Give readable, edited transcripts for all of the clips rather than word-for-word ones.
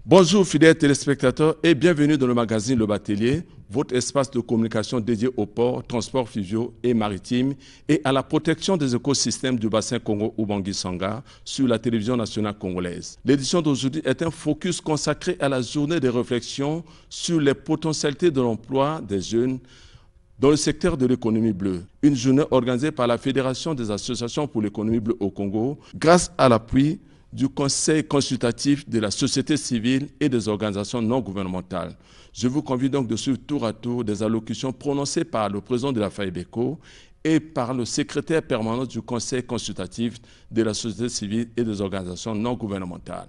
Bonjour fidèles téléspectateurs et bienvenue dans le magazine Le Batelier, votre espace de communication dédié aux ports, transports fluviaux et maritimes et à la protection des écosystèmes du bassin Congo-Ubangi-Sangha sur la télévision nationale congolaise. L'édition d'aujourd'hui est un focus consacré à la journée de réflexion sur les potentialités de l'emploi des jeunes dans le secteur de l'économie bleue. Une journée organisée par la Fédération des associations pour l'économie bleue au Congo grâce à l'appui du Conseil consultatif de la société civile et des organisations non gouvernementales. Je vous convie donc de suivre tour à tour des allocutions prononcées par le président de la FAEBECO et par le secrétaire permanent du Conseil consultatif de la société civile et des organisations non gouvernementales.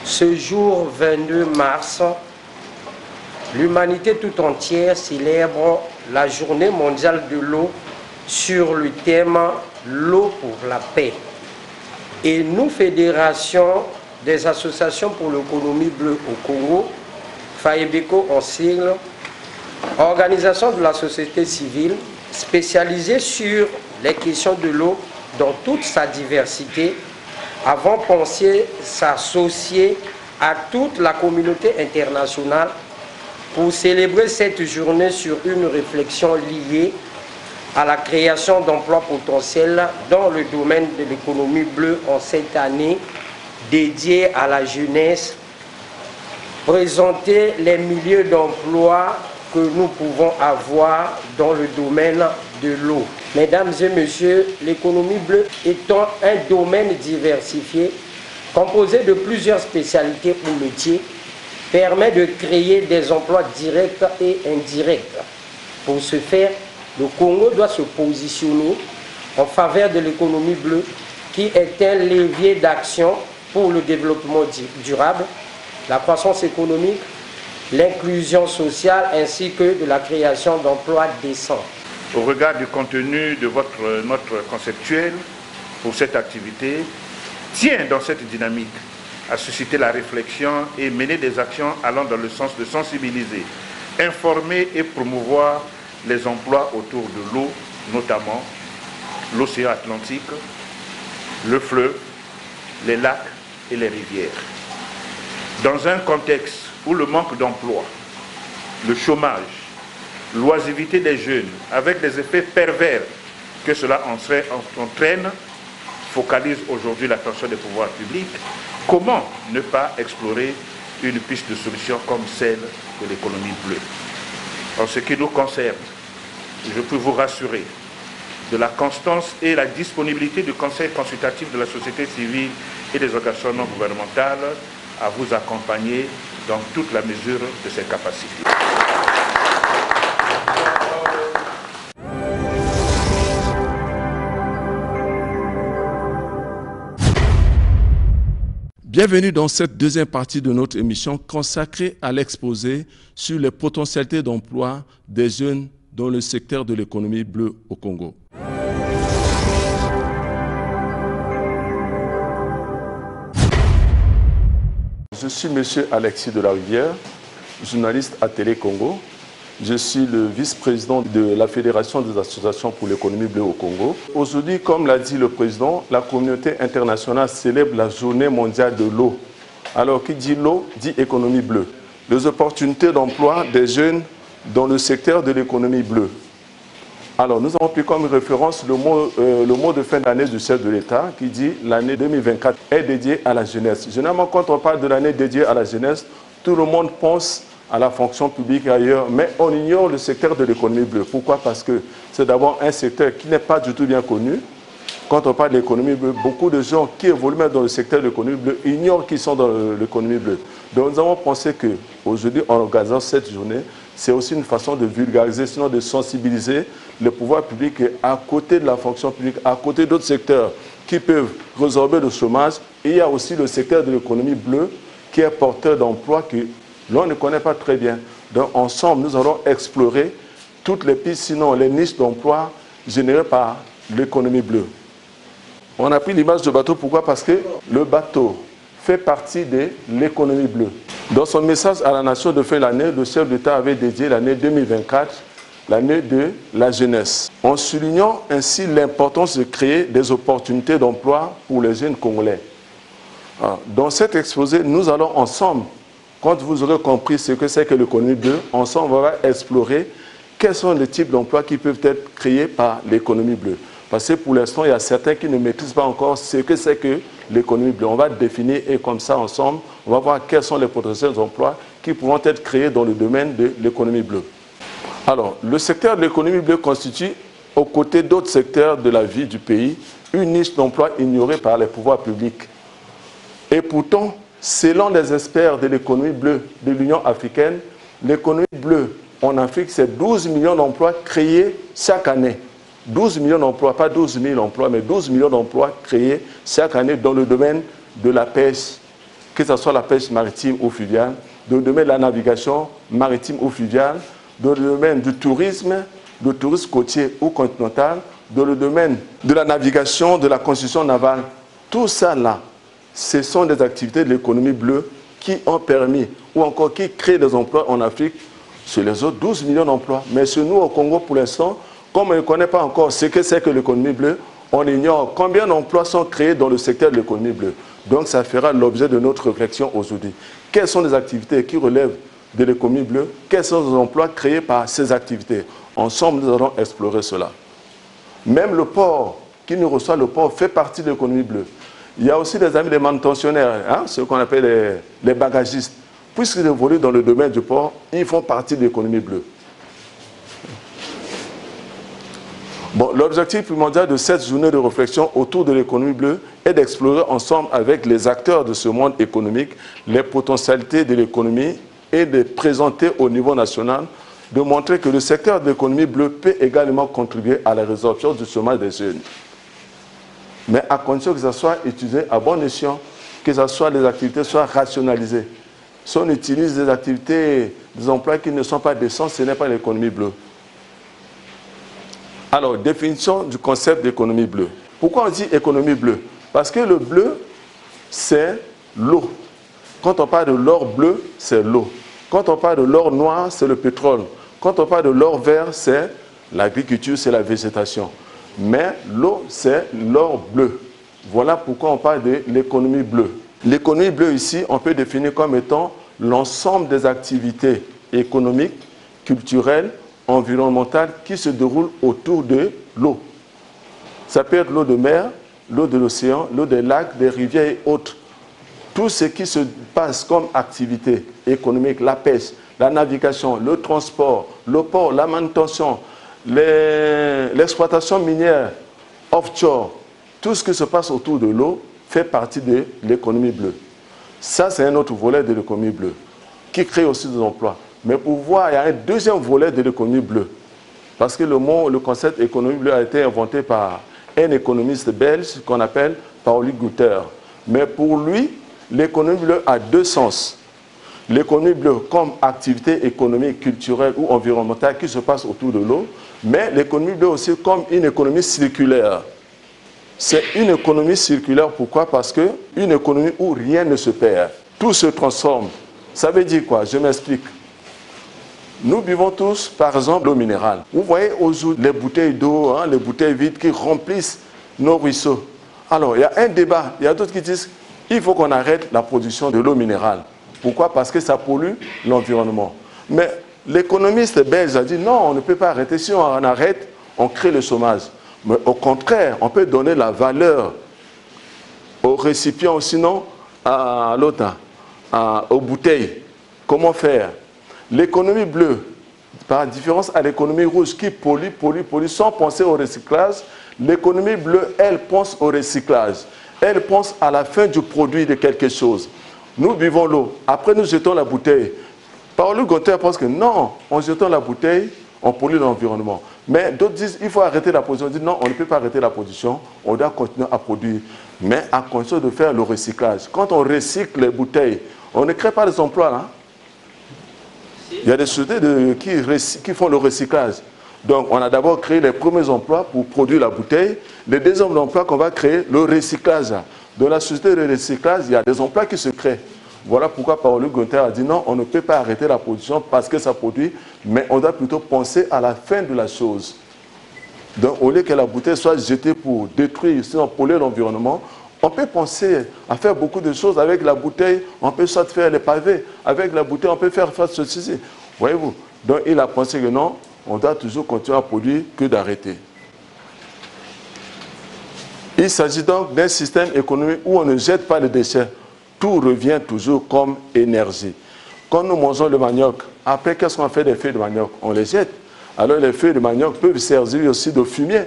Ce jour 22 mars, l'humanité tout entière célèbre la journée mondiale de l'eau sur le thème « L'eau pour la paix ». Et nous, Fédération des associations pour l'économie bleue au Congo, FAEBECO en sigle, organisation de la société civile spécialisée sur les questions de l'eau dans toute sa diversité, avons pensé s'associer à toute la communauté internationale pour célébrer cette journée sur une réflexion liée à la création d'emplois potentiels dans le domaine de l'économie bleue en cette année dédiée à la jeunesse, présenter les milieux d'emploi que nous pouvons avoir dans le domaine de l'eau. Mesdames et messieurs, l'économie bleue étant un domaine diversifié, composé de plusieurs spécialités ou métiers, permet de créer des emplois directs et indirects. Pour ce faire, le Congo doit se positionner en faveur de l'économie bleue qui est un levier d'action pour le développement durable, la croissance économique, l'inclusion sociale ainsi que de la création d'emplois décents. Au regard du contenu de votre note conceptuelle pour cette activité, tient dans cette dynamique à susciter la réflexion et mener des actions allant dans le sens de sensibiliser, informer et promouvoir les emplois autour de l'eau, notamment l'océan Atlantique, le fleuve, les lacs et les rivières. Dans un contexte où le manque d'emploi, le chômage, l'oisivité des jeunes, avec les effets pervers que cela entraîne, focalise aujourd'hui l'attention des pouvoirs publics, comment ne pas explorer une piste de solution comme celle de l'économie bleue? En ce qui nous concerne, je peux vous rassurer de la constance et la disponibilité du Conseil consultatif de la société civile et des organisations non gouvernementales à vous accompagner dans toute la mesure de ses capacités. Bienvenue dans cette deuxième partie de notre émission consacrée à l'exposé sur les potentialités d'emploi des jeunes dans le secteur de l'économie bleue au Congo. Je suis M. Alexis de la Rivière, journaliste à Télé Congo. Je suis le vice-président de la Fédération des associations pour l'économie bleue au Congo. Aujourd'hui, comme l'a dit le président, la communauté internationale célèbre la journée mondiale de l'eau. Alors, qui dit l'eau, dit économie bleue. Les opportunités d'emploi des jeunes dans le secteur de l'économie bleue. Alors, nous avons pris comme référence le mot de fin d'année du chef de l'État qui dit l'année 2024 est dédiée à la jeunesse. Généralement, quand on parle de l'année dédiée à la jeunesse, tout le monde pense à la fonction publique et ailleurs, mais on ignore le secteur de l'économie bleue. Pourquoi? Parce que c'est d'abord un secteur qui n'est pas du tout bien connu. Quand on parle de l'économie bleue, beaucoup de gens qui évoluent même dans le secteur de l'économie bleue ignorent qu'ils sont dans l'économie bleue. Donc nous avons pensé qu'aujourd'hui, en organisant cette journée, c'est aussi une façon de vulgariser, sinon de sensibiliser le pouvoir public à côté de la fonction publique, à côté d'autres secteurs qui peuvent résorber le chômage. Et il y a aussi le secteur de l'économie bleue qui est porteur d'emplois l'on ne connaît pas très bien. Donc ensemble, nous allons explorer toutes les pistes, sinon les niches d'emploi générées par l'économie bleue. On a pris l'image de bateau, pourquoi? Parce que le bateau fait partie de l'économie bleue. Dans son message à la nation de fin d'année, le chef d'État avait dédié l'année 2024, l'année de la jeunesse, en soulignant ainsi l'importance de créer des opportunités d'emploi pour les jeunes Congolais. Dans cet exposé, nous allons ensemble, quand vous aurez compris ce que c'est que l'économie bleue, ensemble on va explorer quels sont les types d'emplois qui peuvent être créés par l'économie bleue. Parce que pour l'instant, il y a certains qui ne maîtrisent pas encore ce que c'est que l'économie bleue. On va définir et comme ça, ensemble, on va voir quels sont les potentiels emplois qui pourront être créés dans le domaine de l'économie bleue. Alors, le secteur de l'économie bleue constitue, aux côtés d'autres secteurs de la vie du pays, une niche d'emploi ignorée par les pouvoirs publics. Et pourtant, selon les experts de l'économie bleue de l'Union africaine, l'économie bleue en Afrique, c'est 12 millions d'emplois créés chaque année. 12 millions d'emplois, pas 12 000 emplois, mais 12 millions d'emplois créés chaque année dans le domaine de la pêche, que ce soit la pêche maritime ou fluviale, dans le domaine de la navigation maritime ou fluviale, dans le domaine du tourisme côtier ou continental, dans le domaine de la navigation, de la construction navale. Tout ça là, ce sont des activités de l'économie bleue qui ont permis, ou encore qui créent des emplois en Afrique, sur les autres 12 millions d'emplois. Mais chez nous au Congo, pour l'instant, comme on ne connaît pas encore ce que c'est que l'économie bleue, on ignore combien d'emplois sont créés dans le secteur de l'économie bleue. Donc ça fera l'objet de notre réflexion aujourd'hui. Quelles sont les activités qui relèvent de l'économie bleue? Quels sont les emplois créés par ces activités? Ensemble, nous allons explorer cela. Même le port qui nous reçoit, le port fait partie de l'économie bleue. Il y a aussi des amis des manutentionnaires, ceux qu'on appelle les bagagistes. Puisqu'ils évoluent dans le domaine du port, ils font partie de l'économie bleue. Bon, l'objectif primordial de cette journée de réflexion autour de l'économie bleue est d'explorer ensemble avec les acteurs de ce monde économique les potentialités de l'économie et de présenter au niveau national, de montrer que le secteur de l'économie bleue peut également contribuer à la résorption du chômage des jeunes. Mais à condition que ça soit utilisé à bon escient, que les activités soient rationalisées. Si on utilise des activités, des emplois qui ne sont pas décents, ce n'est pas l'économie bleue. Alors, définition du concept d'économie bleue. Pourquoi on dit économie bleue? Parce que le bleu, c'est l'eau. Quand on parle de l'or bleu, c'est l'eau. Quand on parle de l'or noir, c'est le pétrole. Quand on parle de l'or vert, c'est l'agriculture, c'est la végétation. Mais l'eau, c'est l'or bleu. Voilà pourquoi on parle de l'économie bleue. L'économie bleue ici, on peut définir comme étant l'ensemble des activités économiques, culturelles, environnementales qui se déroulent autour de l'eau. Ça peut être l'eau de mer, l'eau de l'océan, l'eau des lacs, des rivières et autres. Tout ce qui se passe comme activité économique, la pêche, la navigation, le transport, le port, la manutention, l'exploitation minière, offshore, tout ce qui se passe autour de l'eau fait partie de l'économie bleue. Ça, c'est un autre volet de l'économie bleue qui crée aussi des emplois. Mais pour voir, il y a un deuxième volet de l'économie bleue. Parce que le concept économie bleue a été inventé par un économiste belge qu'on appelle Pauli Gutter. Mais pour lui, l'économie bleue a deux sens. L'économie bleue comme activité économique, culturelle ou environnementale qui se passe autour de l'eau, mais l'économie bleue aussi comme une économie circulaire. C'est une économie circulaire, pourquoi? Parce qu'une économie où rien ne se perd, tout se transforme. Ça veut dire quoi? Je m'explique. Nous buvons tous, par exemple, l'eau minérale. Vous voyez aujourd'hui les bouteilles d'eau, les bouteilles vides qui remplissent nos ruisseaux. Alors, il y a un débat. Il y a d'autres qui disent qu'il faut qu'on arrête la production de l'eau minérale. Pourquoi? Parce que ça pollue l'environnement. Mais l'économiste belge a dit non, on ne peut pas arrêter. Si on arrête, on crée le chômage. Mais au contraire, on peut donner la valeur aux récipients, sinon à l'autre, aux bouteilles. Comment faire? L'économie bleue, par différence à l'économie rouge qui pollue sans penser au recyclage, l'économie bleue, elle pense au recyclage. Elle pense à la fin du produit de quelque chose. Nous buvons l'eau, après nous jetons la bouteille. Pauli Gutter pense que non, en jetant la bouteille, on pollue l'environnement. Mais d'autres disent qu'il faut arrêter la production. On dit non, on ne peut pas arrêter la production, on doit continuer à produire. Mais à condition de faire le recyclage. Quand on recycle les bouteilles, on ne crée pas des emplois là. Il y a des sociétés qui font le recyclage. Donc, on a d'abord créé les premiers emplois pour produire la bouteille. Les deuxièmes emplois qu'on va créer, le recyclage. Dans la société de recyclage, il y a des emplois qui se créent. Voilà pourquoi Paolo Gunther a dit non, on ne peut pas arrêter la production parce que ça produit, mais on doit plutôt penser à la fin de la chose. Donc, au lieu que la bouteille soit jetée pour détruire, sinon polluer l'environnement, on peut penser à faire beaucoup de choses avec la bouteille. On peut soit faire les pavés. Avec la bouteille, on peut faire ceci. Voyez-vous? Donc, il a pensé que non, on doit toujours continuer à produire que d'arrêter. Il s'agit donc d'un système économique où on ne jette pas les déchets. Tout revient toujours comme énergie. Quand nous mangeons le manioc, après, qu'est-ce qu'on fait des feuilles de manioc? On les jette. Alors, les feuilles de manioc peuvent servir aussi de fumier.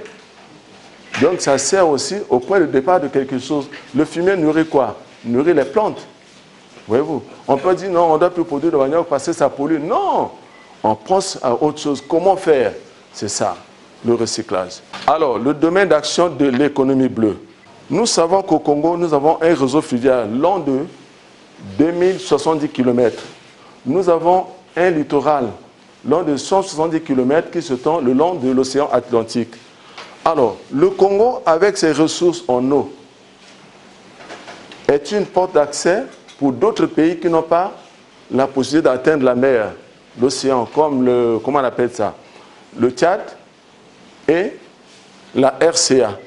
Donc, ça sert aussi au point de départ de quelque chose. Le fumier nourrit quoi? Nourrit les plantes. Voyez-vous? On peut dire non, on ne doit plus produire de manioc parce que ça pollue. Non! On pense à autre chose. Comment faire? C'est ça, le recyclage. Alors, le domaine d'action de l'économie bleue. Nous savons qu'au Congo, nous avons un réseau fluvial long de 2070 km. Nous avons un littoral long de 170 km qui se tend le long de l'océan Atlantique. Alors, le Congo, avec ses ressources en eau, est une porte d'accès pour d'autres pays qui n'ont pas la possibilité d'atteindre la mer, l'océan, comme comment on appelle ça? Le Tchad et la RCA.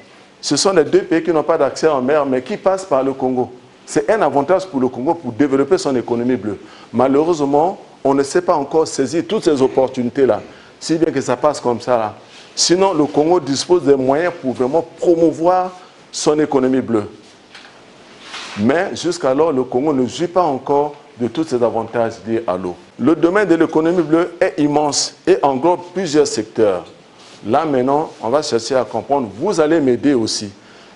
Ce sont les deux pays qui n'ont pas d'accès en mer, mais qui passent par le Congo. C'est un avantage pour le Congo pour développer son économie bleue. Malheureusement, on ne sait pas encore saisir toutes ces opportunités-là, si bien que ça passe comme ça, là. Sinon, le Congo dispose des moyens pour vraiment promouvoir son économie bleue. Mais jusqu'alors, le Congo ne jouit pas encore de tous ces avantages liés à l'eau. Le domaine de l'économie bleue est immense et englobe plusieurs secteurs. Là, maintenant, on va chercher à comprendre. Vous allez m'aider aussi.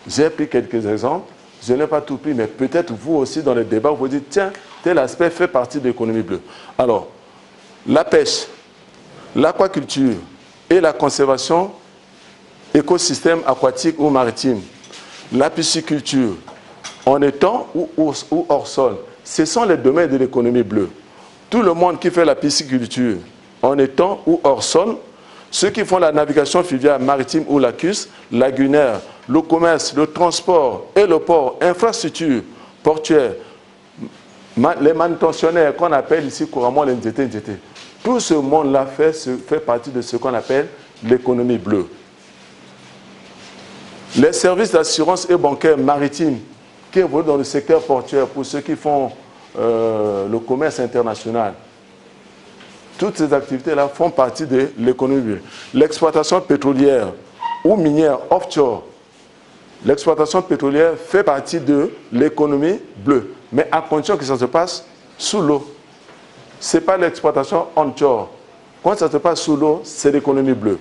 J'ai pris quelques exemples. Je n'ai pas tout pris, mais peut-être vous aussi, dans les débats, vous dites, tiens, tel aspect fait partie de l'économie bleue. Alors, la pêche, l'aquaculture et la conservation écosystème aquatique ou maritime, la pisciculture, en étang ou hors sol, ce sont les domaines de l'économie bleue. Tout le monde qui fait la pisciculture, en étang ou hors sol, ceux qui font la navigation fluviale maritime ou lacustre, lagunaire, le commerce, le transport et le port, infrastructure portuaire, les manutentionnaires qu'on appelle ici couramment les NZT. Tout ce monde-là fait partie de ce qu'on appelle l'économie bleue. Les services d'assurance et bancaire maritime qui évoluent dans le secteur portuaire pour ceux qui font le commerce international. Toutes ces activités-là font partie de l'économie bleue. L'exploitation pétrolière ou minière offshore, l'exploitation pétrolière fait partie de l'économie bleue, mais à condition que ça se passe sous l'eau. Ce n'est pas l'exploitation onshore. Quand ça se passe sous l'eau, c'est l'économie bleue.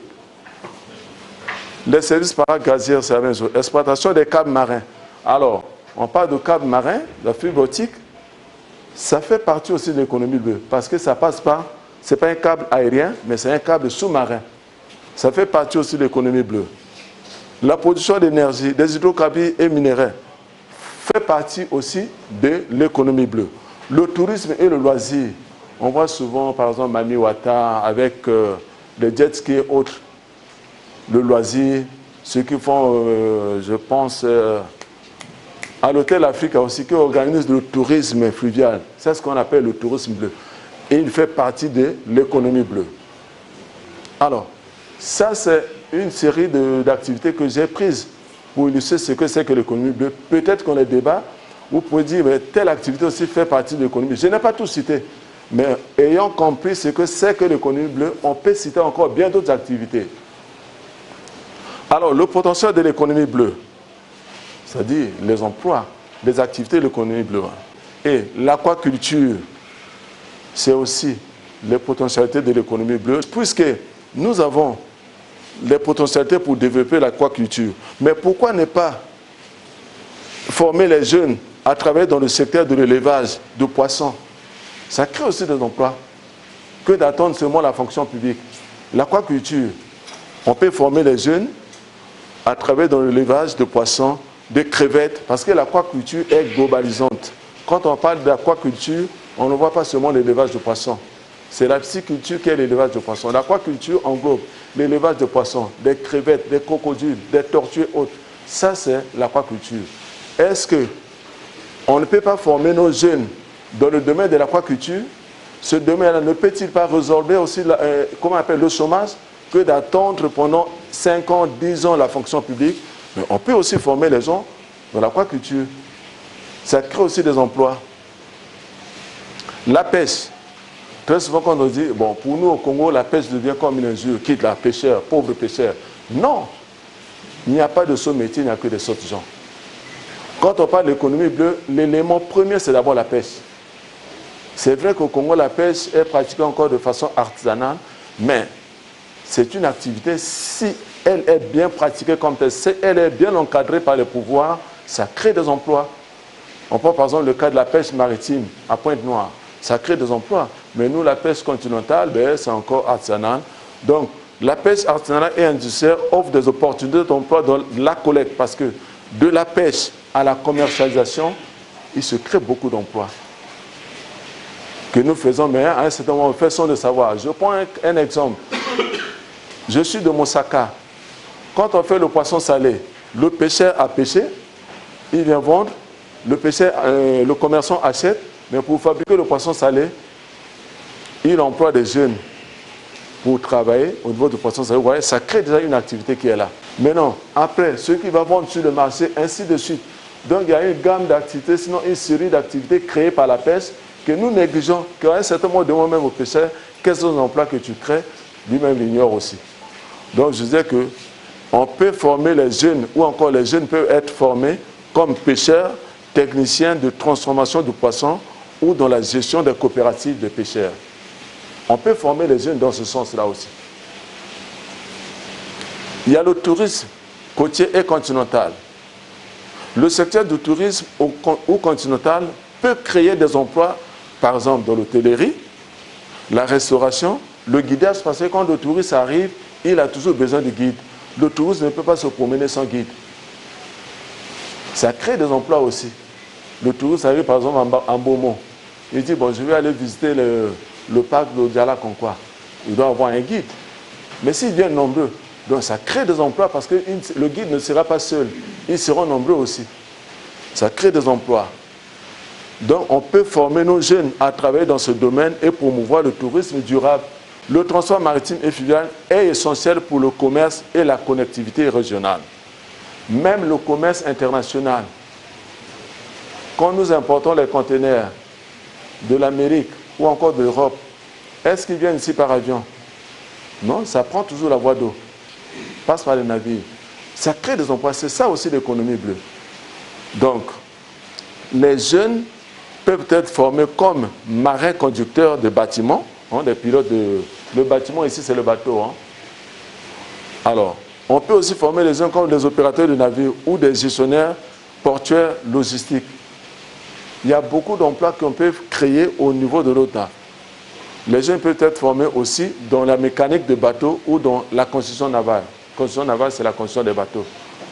Les services paragaziers, c'est la même chose. Exploitation des câbles marins. Alors, on parle de câbles marins, de la fibre optique, ça fait partie aussi de l'économie bleue, parce que ça passe par, ce n'est pas un câble aérien, mais c'est un câble sous-marin. Ça fait partie aussi de l'économie bleue. La production d'énergie, des hydrocarbures et minéraux fait partie aussi de l'économie bleue. Le tourisme et le loisir, on voit souvent, par exemple, Mami Wata avec les jet skis et autres. Le loisir, ceux qui font, je pense, à l'hôtel Africa aussi, qui organise le tourisme fluvial. C'est ce qu'on appelle le tourisme bleu. Et il fait partie de l'économie bleue. Alors, ça c'est une série d'activités que j'ai prises pour illustrer ce que c'est que l'économie bleue. Peut-être qu'on les débat, vous pouvez dire, mais telle activité aussi fait partie de l'économie. Je n'ai pas tout cité, mais ayant compris ce que c'est que l'économie bleue, on peut citer encore bien d'autres activités. Alors, le potentiel de l'économie bleue, c'est-à-dire les emplois, les activités de l'économie bleue. Et l'aquaculture, c'est aussi les potentialités de l'économie bleue, puisque nous avons les potentialités pour développer l'aquaculture. Mais pourquoi ne pas former les jeunes à travailler dans le secteur de l'élevage de poissons? Ça crée aussi des emplois, que d'attendre seulement la fonction publique. L'aquaculture, on peut former les jeunes à travailler dans l'élevage de poissons, de crevettes, parce que l'aquaculture est globalisante. Quand on parle d'aquaculture, on ne voit pas seulement l'élevage de poissons. C'est la pisciculture qui est l'élevage de poissons. L'aquaculture englobe l'élevage de poissons, des crevettes, des crocodiles, des tortues et autres. Ça, c'est l'aquaculture. Est-ce qu'on ne peut pas former nos jeunes dans le domaine de l'aquaculture? Ce domaine-là ne peut-il pas résorber aussi comment on appelle, le chômage, que d'attendre pendant 5 ans, 10 ans la fonction publique? Mais on peut aussi former les gens dans l'aquaculture. Ça crée aussi des emplois. La pêche. Très souvent, quand on dit, bon, pour nous au Congo, la pêche devient comme une injure, quitte la pêcheur, pauvre pêcheur. Non, il n'y a pas de ce métier, il n'y a que des sortes de gens. Quand on parle d'économie bleue, l'élément premier, c'est d'abord la pêche. C'est vrai qu'au Congo, la pêche est pratiquée encore de façon artisanale, mais c'est une activité, si elle est bien pratiquée comme telle, si elle est bien encadrée par les pouvoirs, ça crée des emplois. On prend par exemple le cas de la pêche maritime à Pointe-Noire. Ça crée des emplois. Mais nous, la pêche continentale, ben, c'est encore artisanal. Donc, la pêche artisanale et industrielle offre des opportunités d'emploi dans la collecte parce que de la pêche à la commercialisation, il se crée beaucoup d'emplois. Que nous faisons, mais à un certain moment, faisons de savoir. Je prends un exemple. Je suis de Mosaka. Quand on fait le poisson salé, le pêcheur a pêché, il vient vendre, le commerçant achète, mais pour fabriquer le poisson salé, il emploie des jeunes pour travailler au niveau du poisson salé. Vous voyez, ça crée déjà une activité qui est là. Maintenant, après, ceux qui vont vendre sur le marché, ainsi de suite. Donc, il y a une gamme d'activités, sinon une série d'activités créées par la pêche que nous négligeons, qu'à un certain moment, demandons même au pêcheur, quels sont les emplois que tu crées, lui-même l'ignore aussi. Donc, je disais qu'on peut former les jeunes, ou encore les jeunes peuvent être formés comme pêcheurs, techniciens de transformation du poisson ou dans la gestion des coopératives de pêcheurs. On peut former les jeunes dans ce sens-là aussi. Il y a le tourisme côtier et continental. Le secteur du tourisme ou continental peut créer des emplois, par exemple dans l'hôtellerie, la restauration, le guidage, parce que quand le touriste arrive, il a toujours besoin de guide. Le touriste ne peut pas se promener sans guide. Ça crée des emplois aussi. Le touriste arrive par exemple en Beaumont. Il dit, bon, je vais aller visiter le parc de Diala-Conquois. Il doit avoir un guide. Mais s'ils viennent nombreux, donc ça crée des emplois parce que le guide ne sera pas seul. Ils seront nombreux aussi. Ça crée des emplois. Donc on peut former nos jeunes à travailler dans ce domaine et promouvoir le tourisme durable. Le transport maritime et fluvial est essentiel pour le commerce et la connectivité régionale. Même le commerce international. Quand nous importons les conteneurs de l'Amérique ou encore de l'Europe, est-ce qu'ils viennent ici par avion? Non, ça prend toujours la voie d'eau, passe par les navires. Ça crée des emplois, c'est ça aussi l'économie bleue. Donc, les jeunes peuvent être formés comme marins conducteurs de bâtiments, des pilotes de... Le bâtiment ici, c'est le bateau. Alors, on peut aussi former les jeunes comme des opérateurs de navires ou des gestionnaires portuaires logistiques. Il y a beaucoup d'emplois qu'on peut créer au niveau de l'OTAN. Les jeunes peuvent être formés aussi dans la mécanique de bateaux ou dans la construction navale. La construction navale, c'est la construction des bateaux.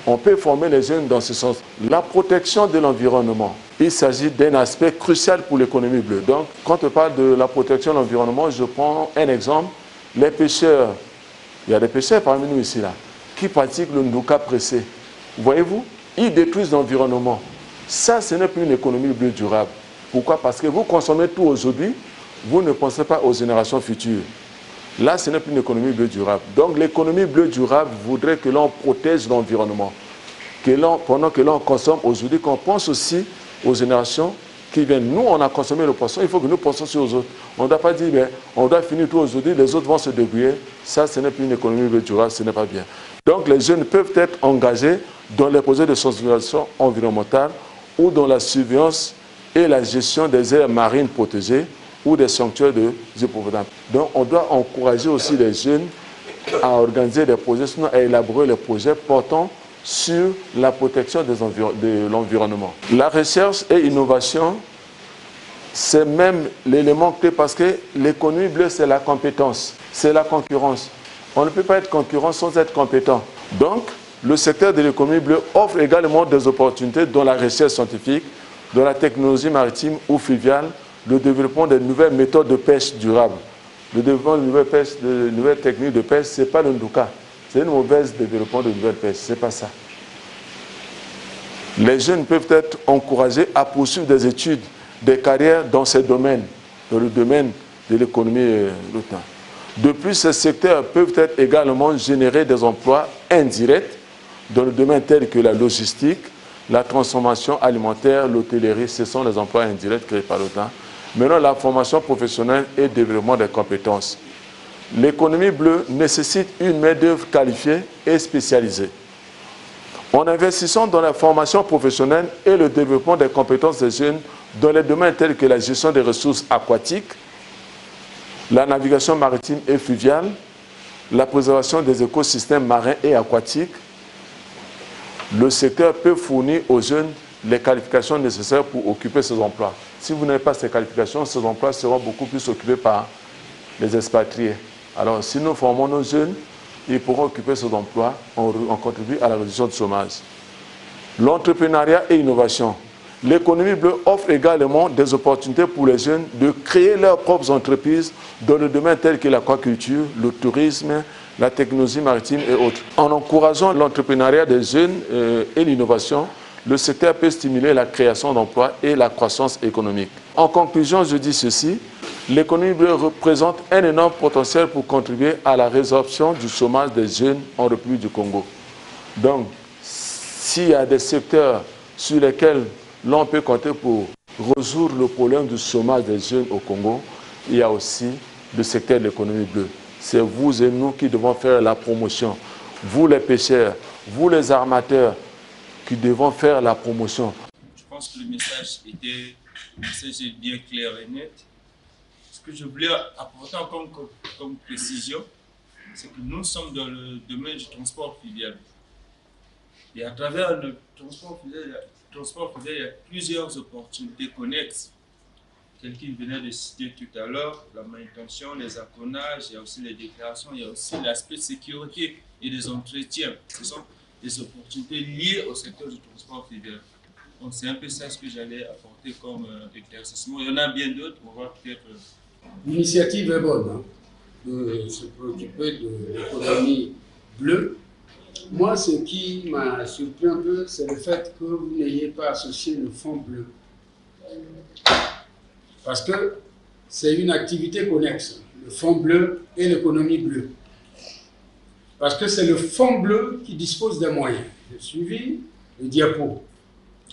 On peut former les jeunes dans ce sens. La protection de l'environnement, il s'agit d'un aspect crucial pour l'économie bleue. Donc, quand on parle de la protection de l'environnement, je prends un exemple. Les pêcheurs, il y a des pêcheurs parmi nous ici, là, qui pratiquent le ndouka pressé. Voyez-vous, ils détruisent l'environnement. Ça, ce n'est plus une économie bleue durable. Pourquoi? Parce que vous consommez tout aujourd'hui, vous ne pensez pas aux générations futures. Là, ce n'est plus une économie bleue durable. Donc, l'économie bleue durable voudrait que l'on protège l'environnement. Pendant que l'on consomme aujourd'hui, qu'on pense aussi aux générations qui viennent. Nous, on a consommé le poisson, il faut que nous pensions sur aux autres. On ne doit pas dire, ben, on doit finir tout aujourd'hui, les autres vont se débrouiller. Ça, ce n'est plus une économie bleue durable, ce n'est pas bien. Donc, les jeunes peuvent être engagés dans les projets de sensibilisation environnementale ou dans la surveillance et la gestion des aires marines protégées ou des sanctuaires de hippopotames. Donc, on doit encourager aussi les jeunes à organiser des projets, sinon à élaborer les projets portant sur la protection de l'environnement. La recherche et innovation, c'est même l'élément clé parce que l'économie bleue, c'est la compétence, c'est la concurrence. On ne peut pas être concurrent sans être compétent. Donc, le secteur de l'économie bleue offre également des opportunités dans la recherche scientifique, dans la technologie maritime ou fluviale, le développement de nouvelles méthodes de pêche durable. le développement de nouvelles pêches, de nouvelles techniques de pêche, ce n'est pas le Ndouka. C'est une mauvaise développement de nouvelles pêches, ce n'est pas ça. Les jeunes peuvent être encouragés à poursuivre des études, des carrières dans ces domaines, dans le domaine de l'économie locale. De plus, ces secteurs peuvent être également générer des emplois indirects dans le domaine tel que la logistique, la transformation alimentaire, l'hôtellerie, ce sont les emplois indirects créés par l'OTAN. Maintenant, la formation professionnelle et le développement des compétences. L'économie bleue nécessite une main-d'œuvre qualifiée et spécialisée. En investissant dans la formation professionnelle et le développement des compétences des jeunes dans les domaines tels que la gestion des ressources aquatiques, la navigation maritime et fluviale, la préservation des écosystèmes marins et aquatiques, le secteur peut fournir aux jeunes les qualifications nécessaires pour occuper ces emplois. Si vous n'avez pas ces qualifications, ces emplois seront beaucoup plus occupés par les expatriés. Alors, si nous formons nos jeunes, ils pourront occuper ces emplois, on contribue à la réduction du chômage. L'entrepreneuriat et l'innovation. L'économie bleue offre également des opportunités pour les jeunes de créer leurs propres entreprises dans le domaine tel que l'aquaculture, le tourisme, la technologie maritime et autres. En encourageant l'entrepreneuriat des jeunes et l'innovation, le secteur peut stimuler la création d'emplois et la croissance économique. En conclusion, je dis ceci, l'économie bleue représente un énorme potentiel pour contribuer à la résorption du chômage des jeunes en République du Congo. Donc, s'il y a des secteurs sur lesquels l'on peut compter pour résoudre le problème du chômage des jeunes au Congo, il y a aussi le secteur de l'économie bleue. C'est vous et nous qui devons faire la promotion. Vous les pêcheurs, vous les armateurs, qui devons faire la promotion. Je pense que le message était bien clair et net. Ce que je voulais apporter encore comme précision, c'est que nous sommes dans le domaine du transport fluvial. Et à travers le transport fluvial, il y a plusieurs opportunités connexes, telles qu'il venait de citer tout à l'heure, la manutention, les acconages, il y a aussi les déclarations, il y a aussi l'aspect sécurité et des entretiens. Ce sont des opportunités liées au secteur du transport fluvial. Donc c'est un peu ça ce que j'allais apporter comme éclaircissement. Il y en a bien d'autres, on va peut-être... L'initiative est bonne, hein, de se préoccuper de l'économie bleue. Moi, ce qui m'a surpris un peu, c'est le fait que vous n'ayez pas associé le fonds bleu. Parce que c'est une activité connexe, le fonds bleu et l'économie bleue. Parce que c'est le fonds bleu qui dispose des moyens. J'ai suivi le diapo.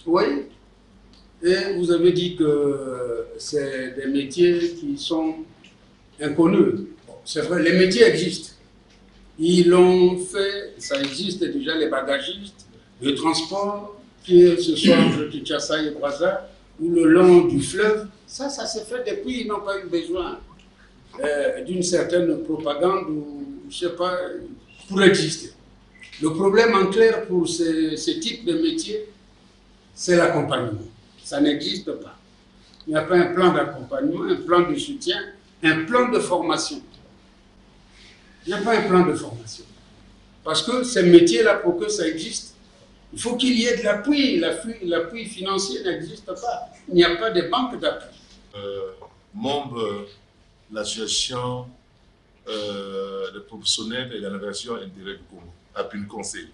Oui. Et vous avez dit que c'est des métiers qui sont inconnus. Bon, c'est vrai, les métiers existent. Ils l'ont fait, ça existe déjà, les bagagistes, le transport, que ce soit entre Kinshasa et Brazza, ou le long du fleuve. Ça s'est fait depuis, ils n'ont pas eu besoin d'une certaine propagande ou, je ne sais pas, pour exister. Le problème en clair pour ce type de métier, c'est l'accompagnement. Ça n'existe pas. Il n'y a pas un plan d'accompagnement, un plan de soutien, un plan de formation. Il n'y a pas un plan de formation. Parce que ces métiers-là, pour que ça existe, il faut qu'il y ait de l'appui. L'appui financier n'existe pas. Il n'y a pas de banque d'appui. Membre de l'association des professionnels et de la navigation indirecte du Congo, appui conseil.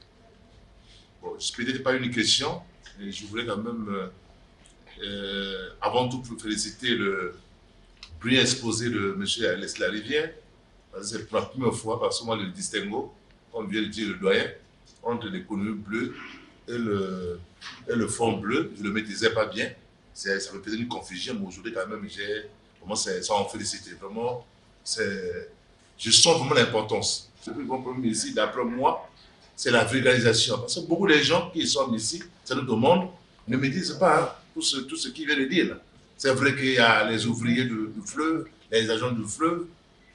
Bon, ce n'est peut-être pas une question, mais je voulais quand même, avant tout, féliciter le brillant exposé de M. Alexis Larivière. C'est pour la première fois, parce que moi, le distinguo, comme vient de dire le doyen, entre l'économie bleue et le fonds bleu, je ne le maîtrisais pas bien. Ça me faisait une confusion, mais aujourd'hui, quand même, vraiment, ça en féliciter. Vraiment, je sens vraiment l'importance. Le plus grand problème ici, d'après moi, c'est la vulgarisation. Parce que beaucoup de gens qui sont ici, ça nous demande, ne maîtrisent pas hein, tout ce qu'il vient de dire. C'est vrai qu'il y a les ouvriers du fleuve, les agents du fleuve,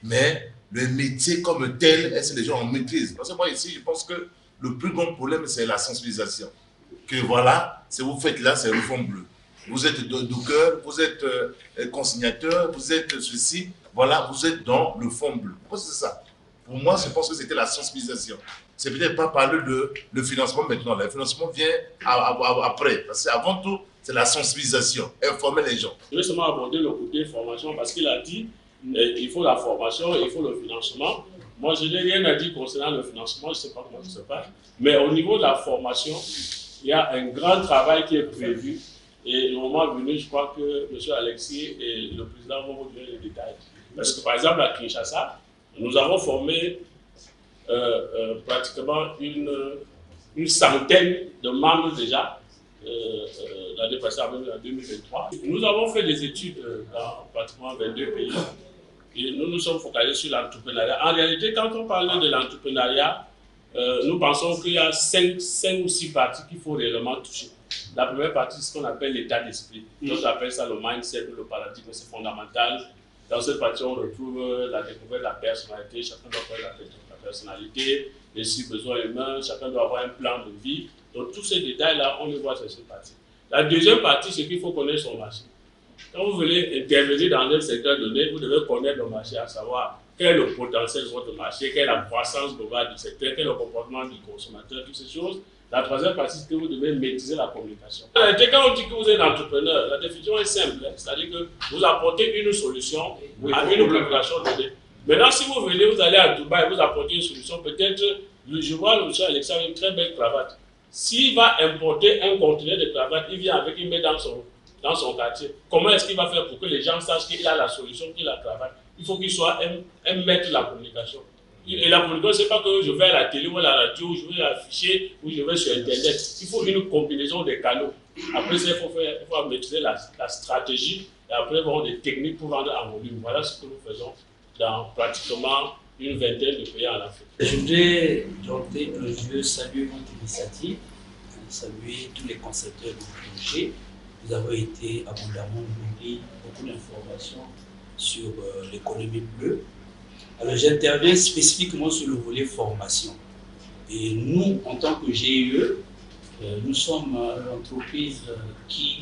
mais le métier comme tel, est-ce que les gens en maîtrisent? Parce que moi ici, je pense que le plus grand problème, c'est la sensibilisation. Que voilà, ce que vous faites là, c'est le fond bleu. Vous êtes docker, vous êtes consignateur, vous êtes ceci, voilà, vous êtes dans le fond bleu. Pourquoi c'est ça? Pour moi, je pense que c'était la sensibilisation. C'est peut-être pas parler de le financement maintenant. Le financement vient après. Parce qu'avant tout, c'est la sensibilisation, informer les gens. Je vais seulement aborder le côté formation parce qu'il a dit Il faut la formation, il faut le financement. Moi, je n'ai rien à dire concernant le financement, je ne sais pas comment ça se passe. Mais au niveau de la formation, il y a un grand travail qui est prévu. Et le moment venu, je crois que M. Alexis et le président vont vous donner les détails. Parce que par exemple, à Kinshasa, nous avons formé pratiquement une centaine de membres déjà, l'année passée, en 2023. Nous avons fait des études dans pratiquement 22 pays. Et nous nous sommes focalisés sur l'entrepreneuriat. En réalité, quand on parle de l'entrepreneuriat, nous pensons qu'il y a 5 ou 6 parties qu'il faut réellement toucher. La première partie, c'est ce qu'on appelle l'état d'esprit. D'autres appellent ça le mindset, le paradigme, c'est fondamental. Dans cette partie, on retrouve la découverte de la personnalité. Chacun doit connaître la personnalité, les 6 besoins humains, chacun doit avoir un plan de vie. Donc, tous ces détails-là, on les voit sur cette partie. La deuxième partie, c'est qu'il faut connaître son marché. Quand vous voulez intervenir dans un secteur donné, vous devez connaître le marché, à savoir quel est le potentiel de votre marché, quelle est la croissance globale du secteur, quel est le comportement du consommateur, toutes ces choses. La troisième partie, c'est que vous devez maîtriser la communication. Quand on dit que vous êtes entrepreneur, la définition est simple, c'est-à-dire que vous apportez une solution à une population donnée. Maintenant, si vous venez, vous allez à Dubaï, vous apportez une solution, peut-être, je vois le monsieur Alexandre une très belle cravate. S'il va importer un conteneur de cravate, il vient avec, il met dans son quartier. Comment est-ce qu'il va faire pour que les gens sachent qu'il a la solution, qu'il a la cravate? Il faut qu'il soit un maître de la communication. Et la communication, ce n'est pas que je vais à la télé ou à la radio, ou je vais afficher, ou je vais sur Internet. Il faut une combinaison des canaux. Après ça, il faut maîtriser la stratégie et après avoir des techniques pour vendre en volume. Voilà ce que nous faisons dans pratiquement une vingtaine de pays en Afrique. Je voudrais, d'entrée de jeu, saluer votre initiative, saluer tous les concepteurs du projet. Vous avez été abondamment nourris, beaucoup d'informations sur l'économie bleue. Alors j'interviens spécifiquement sur le volet formation. Et nous, en tant que GIE, nous sommes l'entreprise qui,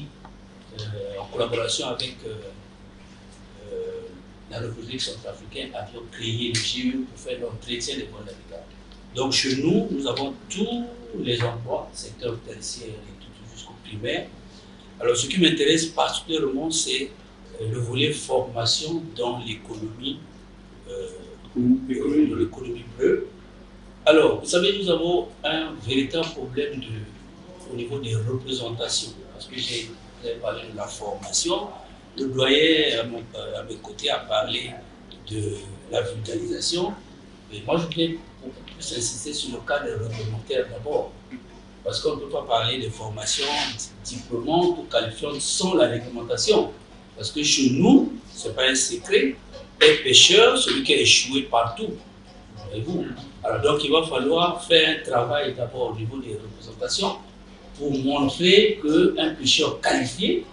en collaboration avec la République centrafricaine, a créé le GIE pour faire l'entretien des voies navigables. Donc chez nous, nous avons tous les emplois, secteur tertiaire et tout jusqu'au primaire. Alors ce qui m'intéresse particulièrement, c'est le volet formation dans l'économie bleue. Alors, vous savez, nous avons un véritable problème au niveau des représentations, parce que j'ai parlé de la formation, le doyen à mes côtés a parlé de la vulgarisation, et moi je voulais beaucoup plus insister sur le cadre réglementaire d'abord, parce qu'on ne peut pas parler de formation diplômante ou qualifiante sans la réglementation, parce que chez nous, ce n'est pas un secret, un pêcheur, celui qui a échoué partout, voyez-vous. Alors donc il va falloir faire un travail d'abord au niveau des représentations pour montrer qu'un pêcheur qualifié,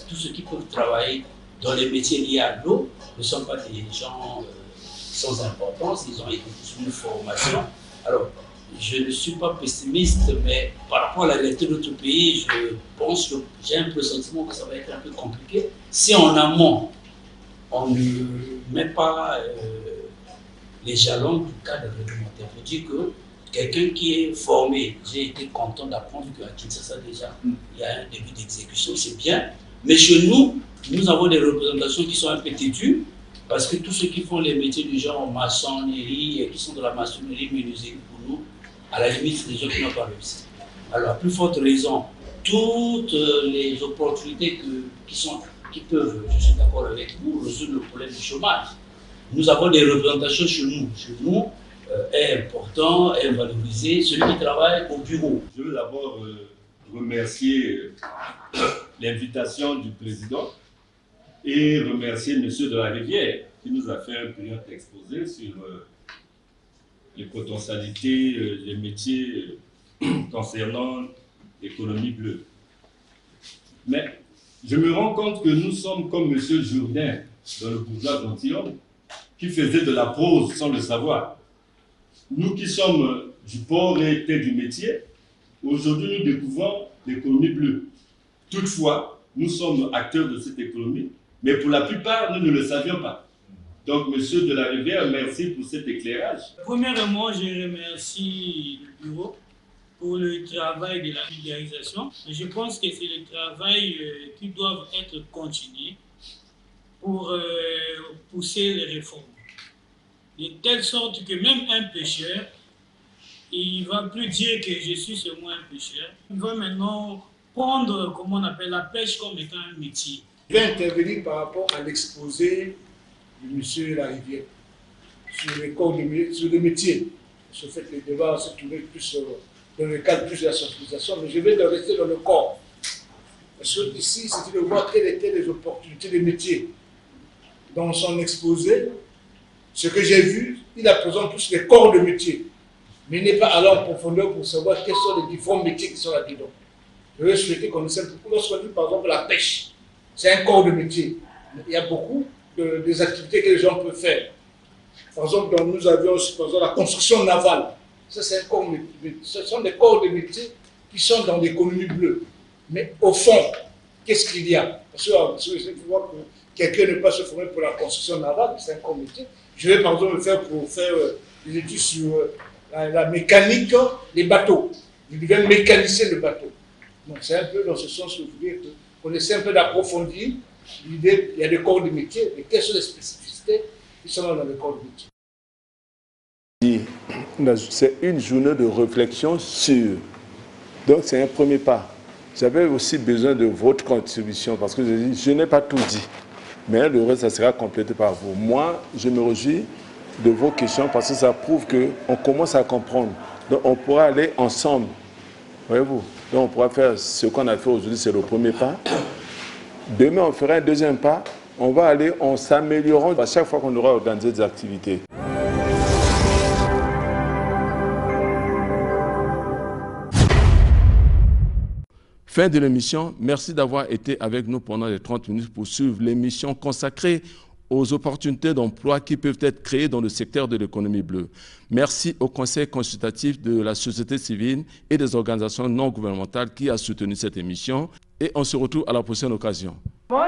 tous ceux qui peuvent travailler dans les métiers liés à l'eau, ne sont pas des gens sans importance, ils ont été une formation. Alors, je ne suis pas pessimiste, mais par rapport à la réalité de notre pays, je pense que j'ai un pressentiment que ça va être un peu compliqué. Si en amont, on ne met pas les jalons du cadre réglementaire. Il faut dire que quelqu'un qui est formé, j'ai été content d'apprendre qu'à Kinshasa déjà, il y a un début d'exécution, c'est bien. Mais chez nous, nous avons des représentations qui sont un peu têtues, parce que tous ceux qui font les métiers du genre maçonnerie, et qui sont de la maçonnerie menuiserie pour nous, à la limite, c'est des gens qui n'ont pas réussi. Alors, à plus forte raison, toutes les opportunités qui peuvent, je suis d'accord avec vous, résoudre le problème du chômage. Nous avons des représentations chez nous. Chez nous, est important, est valorisé, celui qui travaille au bureau. Je veux d'abord remercier l'invitation du président et remercier M. de la Rivière qui nous a fait un brillant exposé sur les potentialités des métiers concernant l'économie bleue. Mais je me rends compte que nous sommes comme M. Jourdain dans le bourgeois gentilhomme qui faisait de la prose sans le savoir. Nous qui sommes du port et tête du métier, aujourd'hui nous découvrons l'économie bleue. Toutefois, nous sommes acteurs de cette économie, mais pour la plupart, nous ne le savions pas. Donc, Monsieur de la Rivière, merci pour cet éclairage. Premièrement, je remercie le bureau pour le travail de la vulgarisation. Je pense que c'est le travail qui doit être continué. pour pousser les réformes. De telle sorte que même un pêcheur, il ne va plus dire que je suis seulement un pêcheur. Il va maintenant prendre, comment on appelle, la pêche comme étant un métier. Je vais intervenir par rapport à l'exposé de M. Larivière sur les corps sur les métiers. Ce fait que les débats se tourner plus dans le cadre plus de la sensibilisation, mais je vais rester dans le corps. Parce que ici, c'était de voir quelles étaient les opportunités des métiers. Dans son exposé, ce que j'ai vu, il a présenté plus les corps de métier. Mais il n'est pas allé en profondeur pour savoir quels sont les différents métiers qui sont là-dedans. Je vais souhaiter qu'on essaie beaucoup. Lorsqu'on dit par exemple la pêche, c'est un corps de métier. Il y a beaucoup des activités que les gens peuvent faire. Par exemple, nous avions aussi par exemple, la construction navale. Ça, c'est un corps de métier. Ce sont des corps de métier qui sont dans l'économie bleue. Mais au fond, qu'est-ce qu'il y a? Parce que il faut voir que quelqu'un ne peut pas se former pour la construction navale, c'est un corps de métier. Je vais par exemple le faire pour faire des études sur la mécanique des bateaux. Je devais mécaniser le bateau. Donc c'est un peu dans ce sens que je voulais qu'on essaie un peu d'approfondir l'idée. Il y a des corps de métier, mais quelles sont les spécificités qui sont dans le corps de métier? C'est une journée de réflexion sûre. Donc c'est un premier pas. J'avais aussi besoin de votre contribution parce que je n'ai pas tout dit. Mais le reste, ça sera complété par vous. Moi, je me réjouis de vos questions parce que ça prouve qu'on commence à comprendre. Donc on pourra aller ensemble. Voyez-vous? Donc on pourra faire ce qu'on a fait aujourd'hui, c'est le premier pas. Demain, on fera un deuxième pas. On va aller en s'améliorant à chaque fois qu'on aura organisé des activités. Fin de l'émission. Merci d'avoir été avec nous pendant les 30 minutes pour suivre l'émission consacrée aux opportunités d'emploi qui peuvent être créées dans le secteur de l'économie bleue. Merci au Conseil consultatif de la société civile et des organisations non gouvernementales qui a soutenu cette émission. Et on se retrouve à la prochaine occasion. Mon